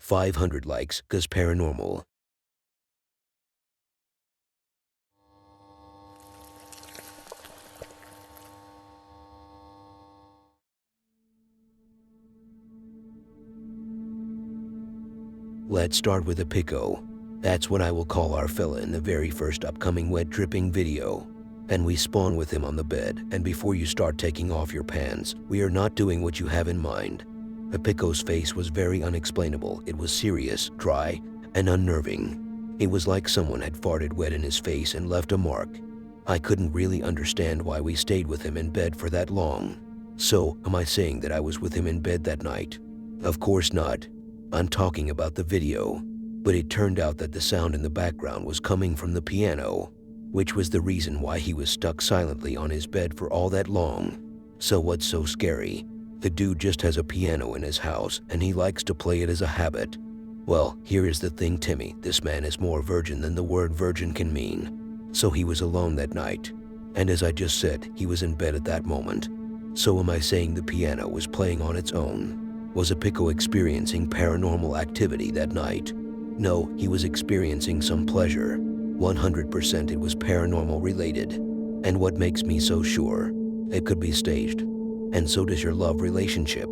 500 likes, 'cause paranormal. Let's start with a pico. That's what I will call our fella in the very first upcoming wet dripping video. And we spawn with him on the bed, and before you start taking off your pants, we are not doing what you have in mind. A pico's face was very unexplainable. It was serious, dry, and unnerving. It was like someone had farted wet in his face and left a mark. I couldn't really understand why we stayed with him in bed for that long. So, am I saying that I was with him in bed that night? Of course not. I'm talking about the video. But it turned out that the sound in the background was coming from the piano, which was the reason why he was stuck silently on his bed for all that long. So what's so scary? The dude just has a piano in his house and he likes to play it as a habit. Well, here is the thing, Timmy. This man is more virgin than the word virgin can mean. So he was alone that night. And as I just said, he was in bed at that moment. So am I saying the piano was playing on its own? Was a pico experiencing paranormal activity that night? No, he was experiencing some pleasure. 100% it was paranormal related. And what makes me so sure? It could be staged. And so does your love relationship.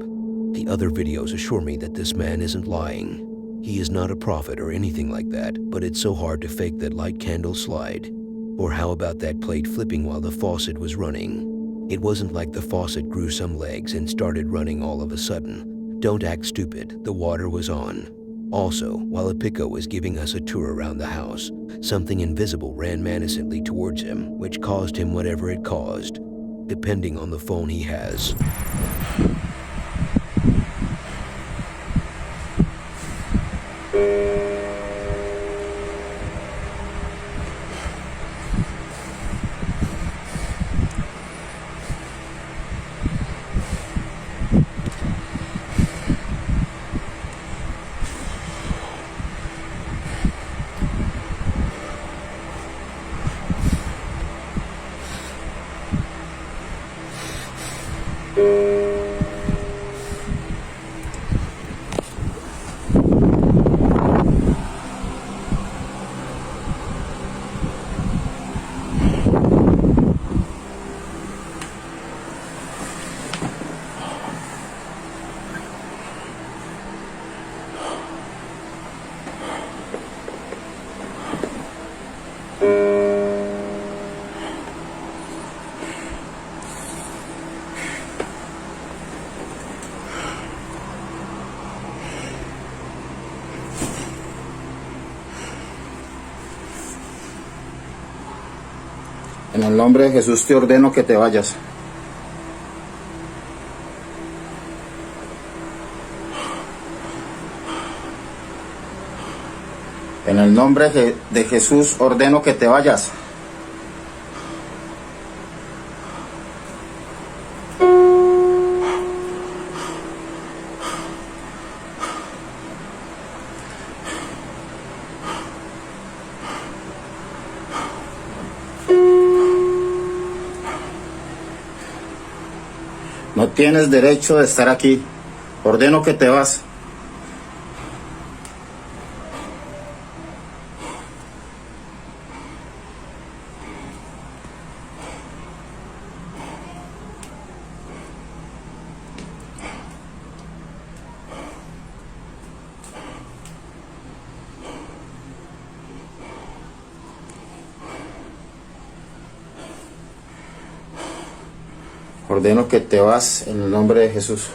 The other videos assure me that this man isn't lying. He is not a prophet or anything like that, but it's so hard to fake that light candle slide. Or how about that plate flipping while the faucet was running? It wasn't like the faucet grew some legs and started running all of a sudden. Don't act stupid, the water was on. Also, while a pico was giving us a tour around the house, something invisible ran menacingly towards him, which caused him whatever it caused, depending on the phone he has. En el nombre de Jesús te ordeno que te vayas. En el nombre de Jesús ordeno que te vayas. No tienes derecho de estar aquí. Ordeno que te vas. Ordeno que te vas en el nombre de Jesús.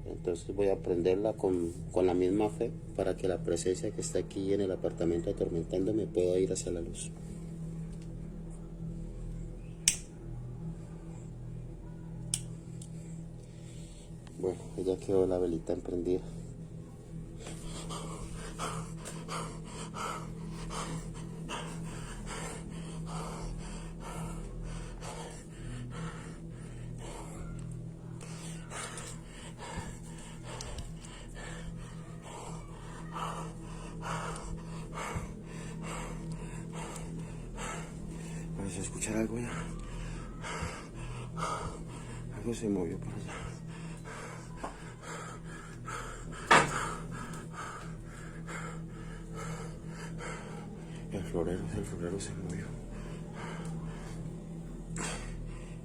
Entonces voy a prenderla con la misma fe para que la presencia que está aquí en el apartamento atormentándome pueda ir hacia la luz. Bueno, ya quedó la velita emprendida. Empecé a escuchar algo ya. Algo se movió por allá. El florero se movió.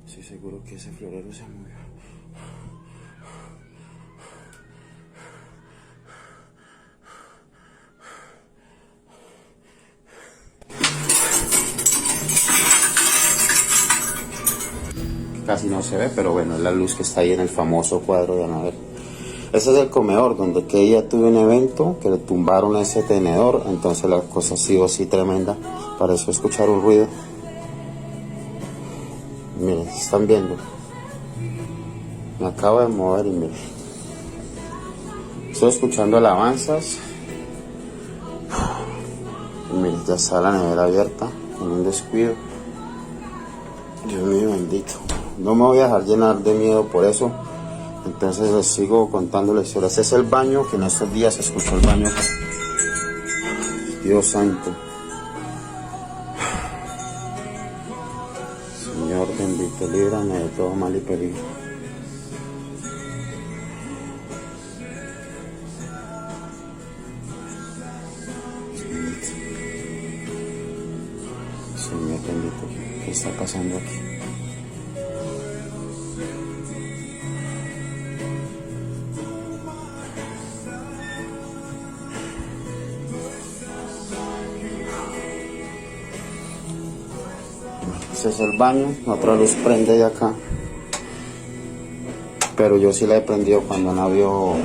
Estoy seguro que ese florero se movió. Casi no se ve, pero bueno, es la luz que está ahí en el famoso cuadro de Anabel. Ese es el comedor donde que ella tuvo un evento que le tumbaron ese tenedor, entonces la cosa ha sido así tremenda. Pareció escuchar un ruido. Miren, están viendo. Me acabo de mover y miren. Estoy escuchando alabanzas. Y miren, ya está la nevera abierta, en un descuido. Dios mío bendito. No me voy a dejar llenar de miedo por eso. Entonces les sigo contando la historia. Este es el baño, que en estos días se escuchó el baño. Dios santo. Señor bendito, líbrame de todo mal y peligro. Señor bendito, ¿qué está pasando aquí? Este es el baño, otra luz prende de acá. Pero yo sí la he prendido cuando no vio.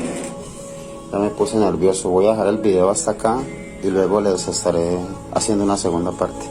Ya me puse nervioso. Voy a dejar el video hasta acá y luego les estaré haciendo una segunda parte.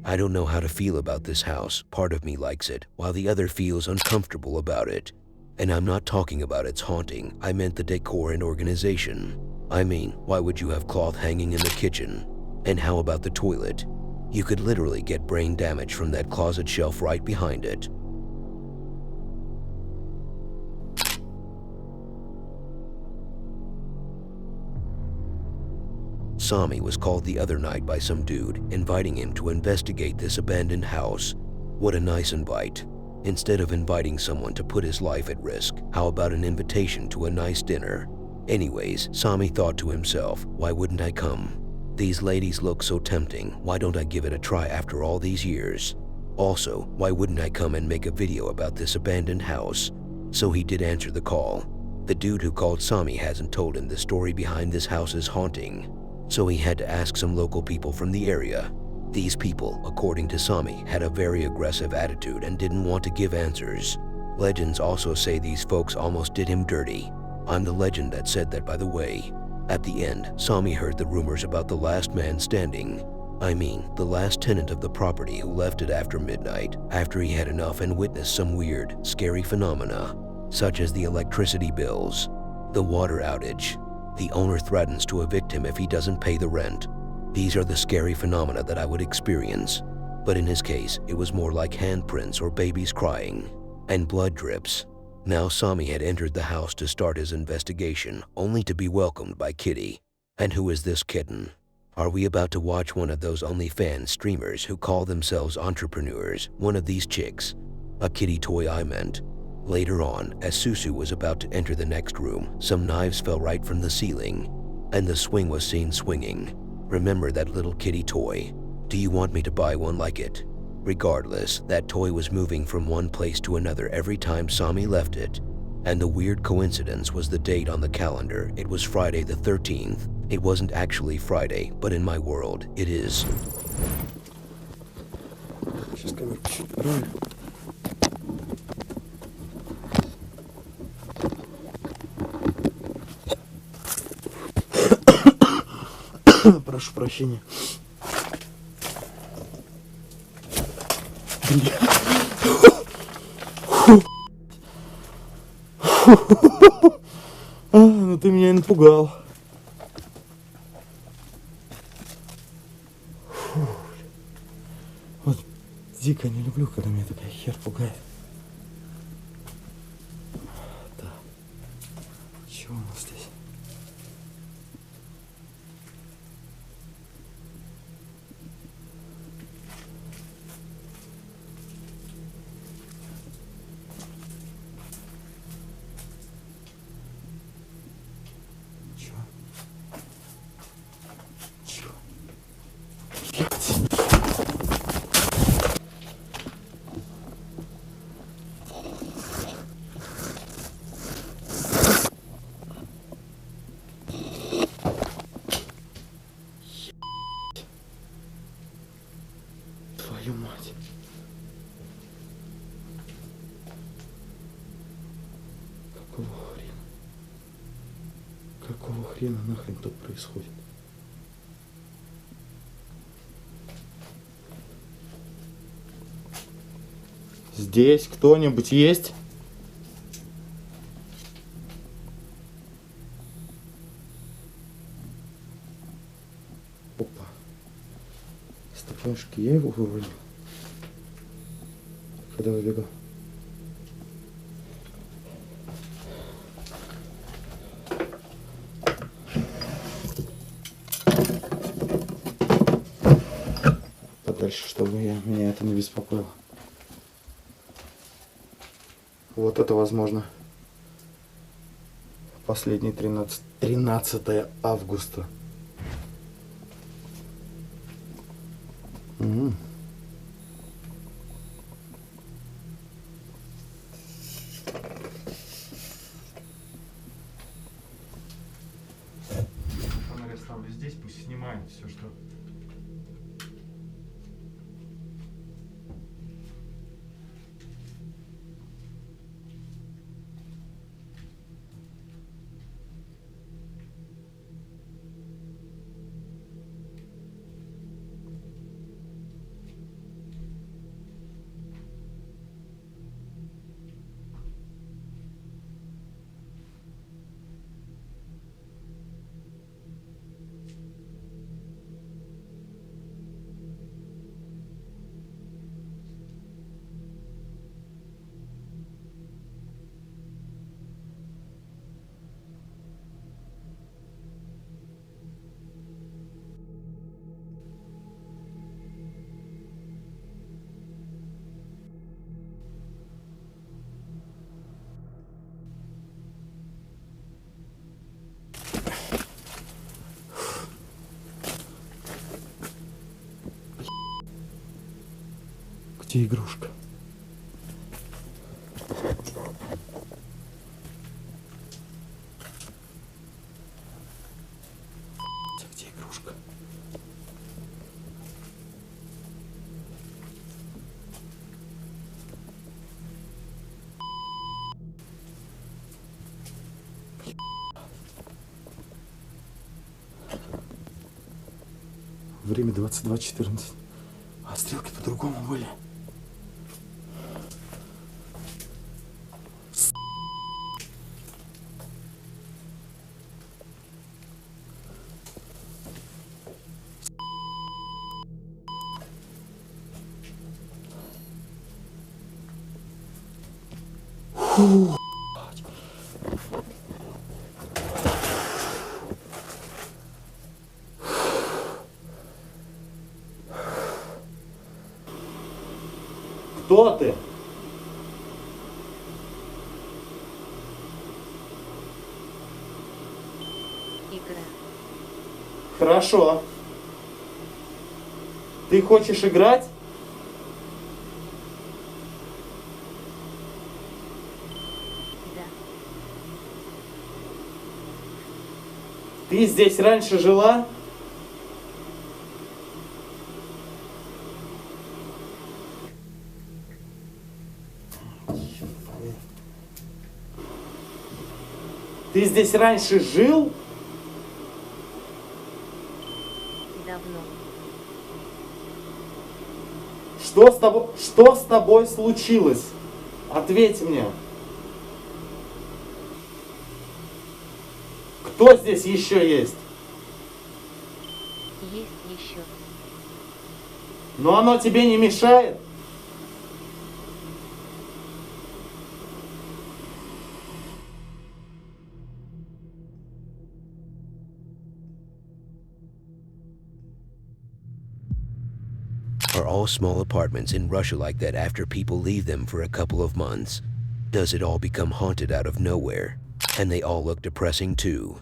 I don't know how to feel about this house. Part of me likes it, while the other feels uncomfortable about it. And I'm not talking about its haunting, I meant the decor and organization. I mean, why would you have cloth hanging in the kitchen? And how about the toilet? You could literally get brain damage from that closet shelf right behind it. Sami was called the other night by some dude, inviting him to investigate this abandoned house. What a nice invite. Instead of inviting someone to put his life at risk, how about an invitation to a nice dinner? Anyways, Sami thought to himself, why wouldn't I come? These ladies look so tempting, why don't I give it a try after all these years? Also, why wouldn't I come and make a video about this abandoned house? So he did answer the call. The dude who called Sami hasn't told him the story behind this house's haunting. So he had to ask some local people from the area. These people, according to Sami, had a very aggressive attitude and didn't want to give answers. Legends also say these folks almost did him dirty. I'm the legend that said that, by the way. At the end, Sami heard the rumors about the last man standing. I mean, the last tenant of the property who left it after midnight, after he had enough and witnessed some weird, scary phenomena, such as the electricity bills, the water outage. The owner threatens to evict him if he doesn't pay the rent. These are the scary phenomena that I would experience. But in his case, it was more like handprints or babies crying, and blood drips. Now Sami had entered the house to start his investigation, only to be welcomed by Kitty. And who is this kitten? Are we about to watch one of those OnlyFans streamers who call themselves entrepreneurs, one of these chicks? A kitty toy, I meant. Later on, as Susu was about to enter the next room, some knives fell right from the ceiling, and the swing was seen swinging. Remember that little kitty toy? Do you want me to buy one like it? Regardless, that toy was moving from one place to another every time Sami left it. And the weird coincidence was the date on the calendar. It was Friday the 13th. It wasn't actually Friday, but in my world, it is. Сейчас камеру чуть правильно. Прошу прощения. Ну ты меня напугал. Вот дико не люблю, когда меня такая хер пугает. Да. Чего у нас здесь? Твою мать. Какого хрена? Какого хрена нахрен тут происходит? Здесь кто-нибудь есть? Опа. Стаканчик, я его вывалил, когда выбегал. Подальше, чтобы меня это не беспокоило. Вот это, возможно, последний 13 августа. Фонарь оставлю здесь, пусть снимает все, что... где игрушка? Где игрушка? Время 22:14. А стрелки по-другому были. Фу. Кто ты? Игра. Хорошо. Ты хочешь играть? Да. Ты здесь раньше жила? Ты здесь раньше жил? Давно. Что с тобой случилось? Ответь мне. Кто здесь еще есть? Есть еще. Но оно тебе не мешает? Are all small apartments in Russia like that after people leave them for a couple of months? Does it all become haunted out of nowhere? And they all look depressing too.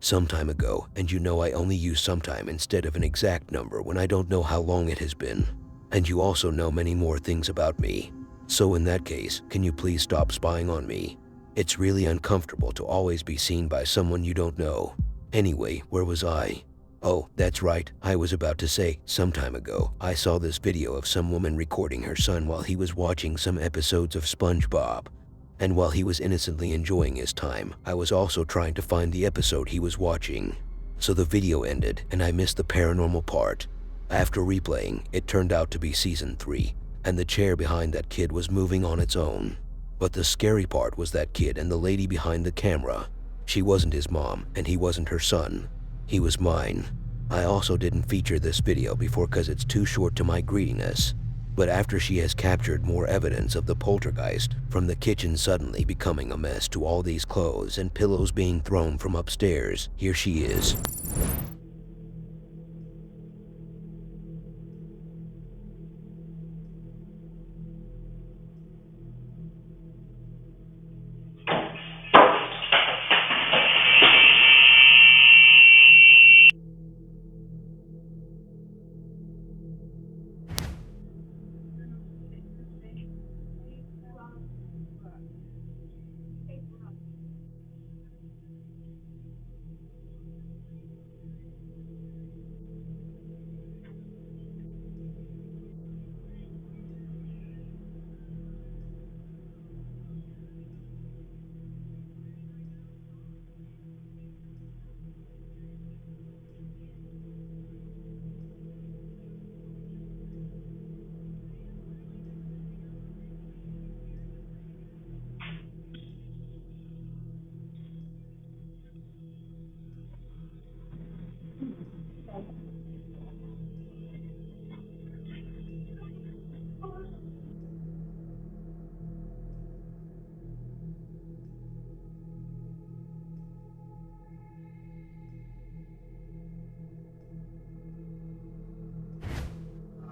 Some time ago, and you know I only use sometime instead of an exact number when I don't know how long it has been. And you also know many more things about me. So in that case, can you please stop spying on me? It's really uncomfortable to always be seen by someone you don't know. Anyway, where was I? Oh, that's right, I was about to say, some time ago, I saw this video of some woman recording her son while he was watching some episodes of SpongeBob. And while he was innocently enjoying his time, I was also trying to find the episode he was watching. So the video ended, and I missed the paranormal part. After replaying, it turned out to be season 3, and the chair behind that kid was moving on its own. But the scary part was that kid and the lady behind the camera. She wasn't his mom, and he wasn't her son. He was mine. I also didn't feature this video before because it's too short to my greediness. But after she has captured more evidence of the poltergeist, from the kitchen suddenly becoming a mess to all these clothes and pillows being thrown from upstairs, here she is.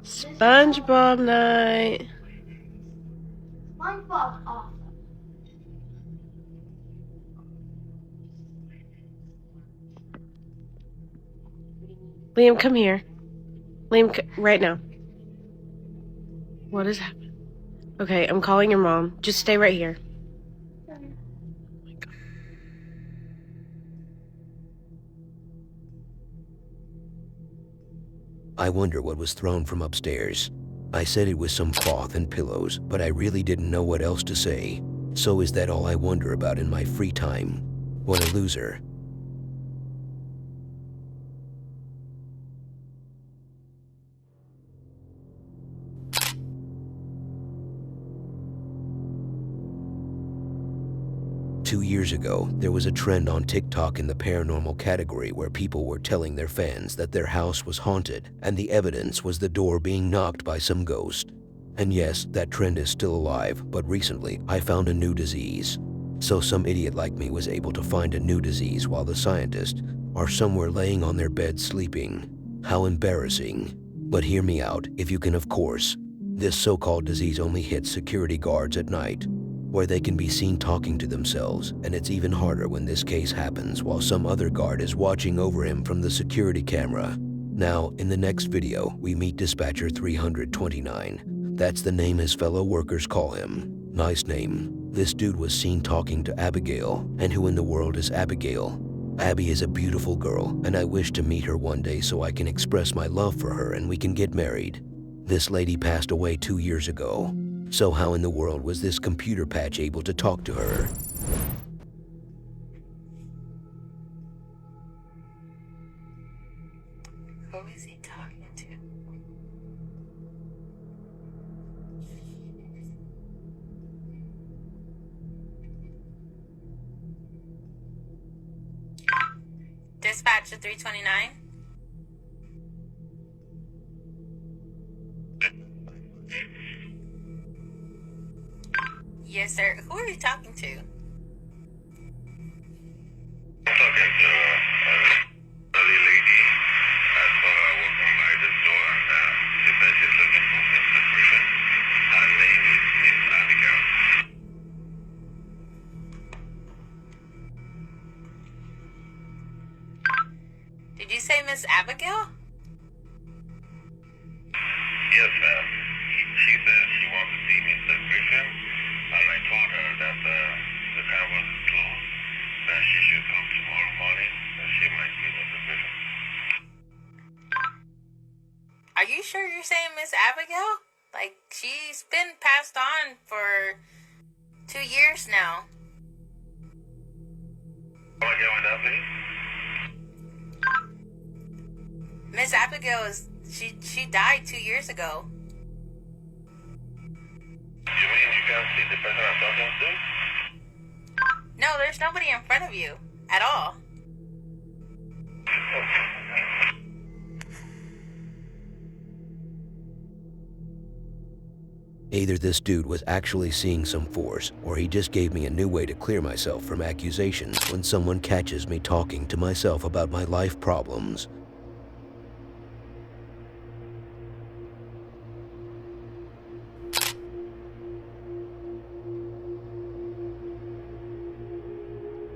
SpongeBob night. Liam, come here. Liam, right now. What is happening? Okay, I'm calling your mom. Just stay right here. Oh my God. I wonder what was thrown from upstairs. I said it was some cloth and pillows, but I really didn't know what else to say. So is that all I wonder about in my free time? What a loser. Two years ago, there was a trend on TikTok in the paranormal category where people were telling their fans that their house was haunted, and the evidence was the door being knocked by some ghost. And yes, that trend is still alive, but recently I found a new disease. So some idiot like me was able to find a new disease while the scientists are somewhere laying on their bed sleeping. How embarrassing. But hear me out, if you can, of course. This so-called disease only hits security guards at night, where they can be seen talking to themselves, and it's even harder when this case happens while some other guard is watching over him from the security camera. Now, in the next video, we meet Dispatcher 329. That's the name his fellow workers call him. Nice name. This dude was seen talking to Abigail, and who in the world is Abigail? Abby is a beautiful girl, and I wish to meet her one day so I can express my love for her and we can get married. This lady passed away 2 years ago. So how in the world was this computer patch able to talk to her? Who is he talking to? Dispatcher 329. Yes, sir. Who are you talking to? I'm talking to a lady. I saw her walking by the door, and she said she's looking for Mr. Griffin. Her name is Miss Abigail. Did you say Miss Abigail? Yes, ma'am. She said she wants to see Mr. Griffin, and I told her that the car was closed, that she should come tomorrow morning, and she might see Mr. Griffin. Are you sure you're saying Miss Abigail? Like, she's been passed on for 2 years now. Come again with that, please? Miss Abigail she died 2 years ago. You mean you can't see the person I'm talking to? No, there's nobody in front of you at all. Either this dude was actually seeing some force, or he just gave me a new way to clear myself from accusations when someone catches me talking to myself about my life problems.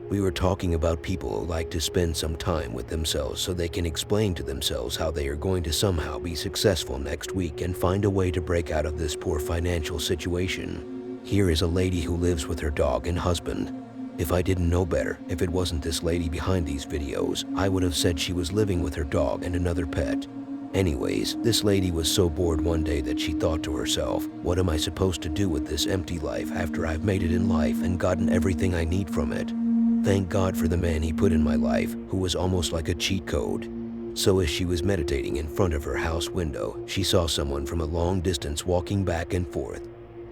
We were talking about people who like to spend some time with themselves so they can explain to themselves how they are going to somehow be successful next week and find a way to break out of this poor financial situation. Here is a lady who lives with her dog and husband. If I didn't know better, if it wasn't this lady behind these videos, I would have said she was living with her dog and another pet. Anyways, this lady was so bored one day that she thought to herself, what am I supposed to do with this empty life after I've made it in life and gotten everything I need from it? Thank God for the man he put in my life, who was almost like a cheat code. So as she was meditating in front of her house window, she saw someone from a long distance walking back and forth.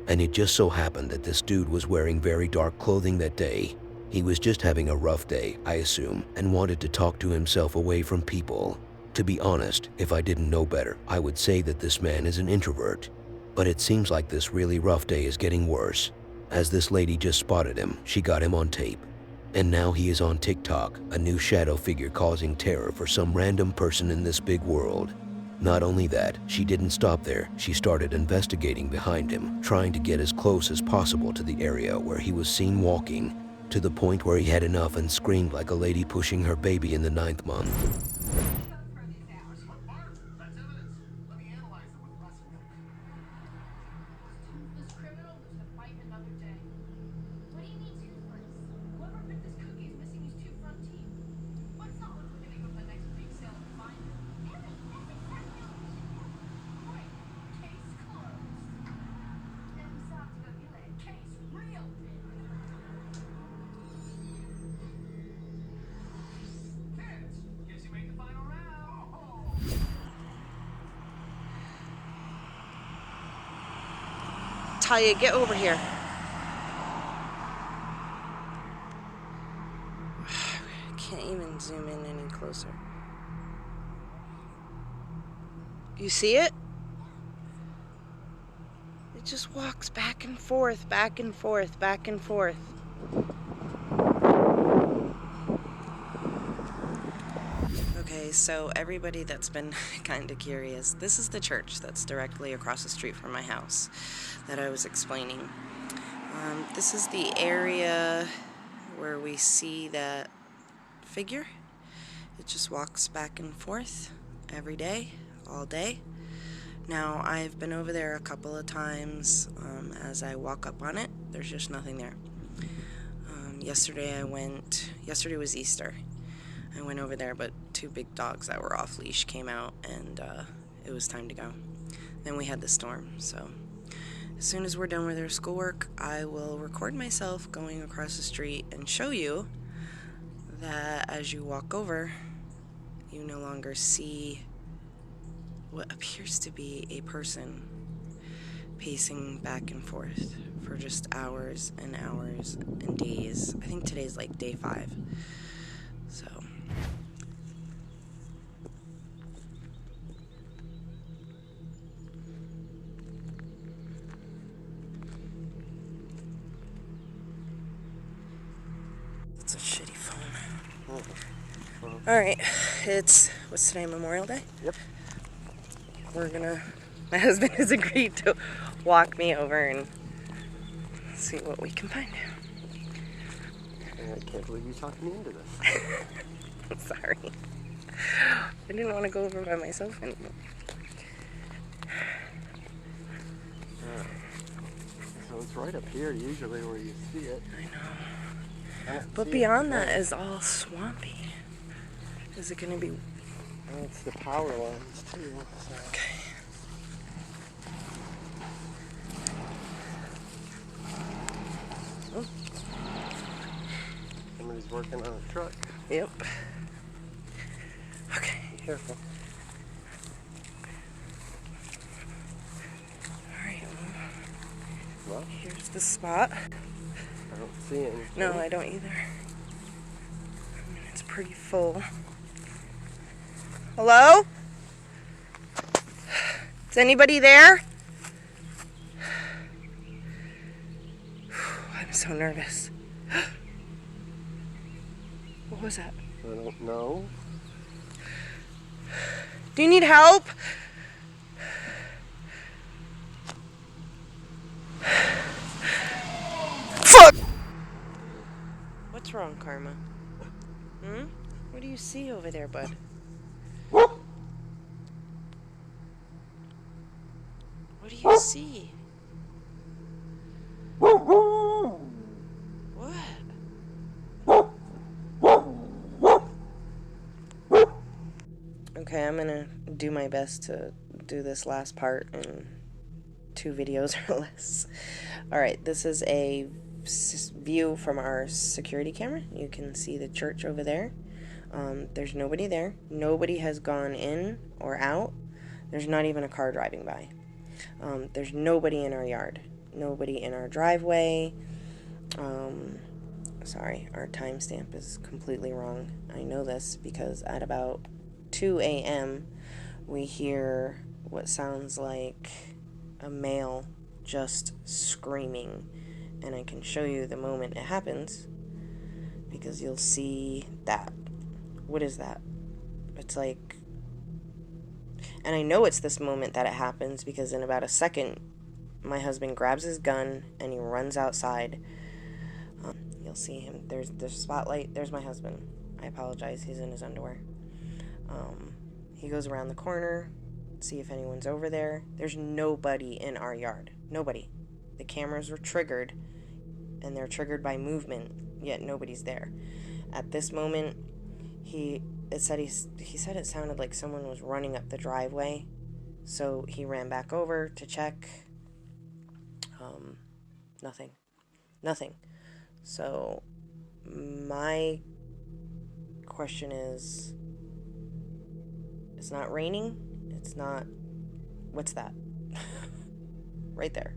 And it just so happened that this dude was wearing very dark clothing that day. He was just having a rough day, I assume, and wanted to talk to himself away from people. To be honest, if I didn't know better, I would say that this man is an introvert. But it seems like this really rough day is getting worse. As this lady just spotted him, she got him on tape. And now he is on TikTok, a new shadow figure causing terror for some random person in this big world. Not only that, she didn't stop there. She started investigating behind him, trying to get as close as possible to the area where he was seen walking, to the point where he had enough and screamed like a lady pushing her baby in the 9th month. Talia, get over here. Can't even zoom in any closer. You see it? It just walks back and forth, back and forth, back and forth. Okay, so everybody that's been kind of curious, this is the church that's directly across the street from my house that I was explaining. This is the area where we see that figure. It just walks back and forth every day, all day. Now, I've been over there a couple of times. As I walk up on it, there's just nothing there. Yesterday was Easter. I went over there, but 2 big dogs that were off leash came out, and it was time to go. Then we had the storm, so as soon as we're done with our schoolwork, I will record myself going across the street and show you that as you walk over, you no longer see what appears to be a person pacing back and forth for just hours and hours and days. I think today's like day 5. So it's a shitty phone. Alright, it's, what's today, Memorial Day? Yep. My husband has agreed to walk me over and see what we can find. I can't believe you talked me into this. I'm sorry. I didn't want to go over by myself anymore. So it's right up here usually where you see it. I know. But beyond that is all swampy. Is it going to be... And it's the power lines too. So. Okay. Oh. Somebody's working on a truck. Yep. Okay. Be careful. Alright, Well, here's the spot. I don't see anything. No, I don't either. I mean, it's pretty full. Hello? Is anybody there? I'm so nervous. What was that? I don't know. Do you need help? Fuck! What's wrong, Karma? What do you see over there, bud? What do you see? What? Okay, I'm gonna do my best to do this last part in 2 videos or less. Alright, this is a view from our security camera. You can see the church over there. There's nobody there. Nobody has gone in or out. There's not even a car driving by. There's nobody in our yard. Nobody in our driveway. Sorry, our timestamp is completely wrong. I know this because at about 2 a.m. we hear what sounds like a male just screaming. And I can show you the moment it happens because you'll see that. What is that? It's like... And I know it's this moment that it happens because in about a second, my husband grabs his gun and he runs outside. You'll see him. There's the spotlight. There's my husband. I apologize. He's in his underwear. He goes around the corner, see if anyone's over there. There's nobody in our yard. Nobody. The cameras were triggered, and they're triggered by movement, yet nobody's there. At this moment, he said it sounded like someone was running up the driveway, so he ran back over to check. Nothing. So my question is, it's not raining, it's not, what's that? Right there.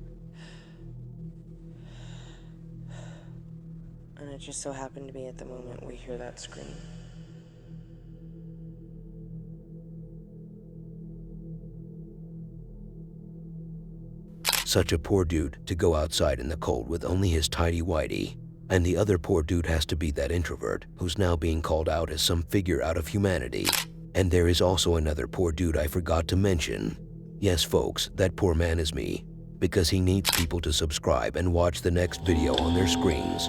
And it just so happened to be at the moment we hear that scream. Such a poor dude to go outside in the cold with only his tighty-whitey. And the other poor dude has to be that introvert who's now being called out as some figure out of humanity. And there is also another poor dude I forgot to mention. Yes, folks, that poor man is me, because he needs people to subscribe and watch the next video on their screens.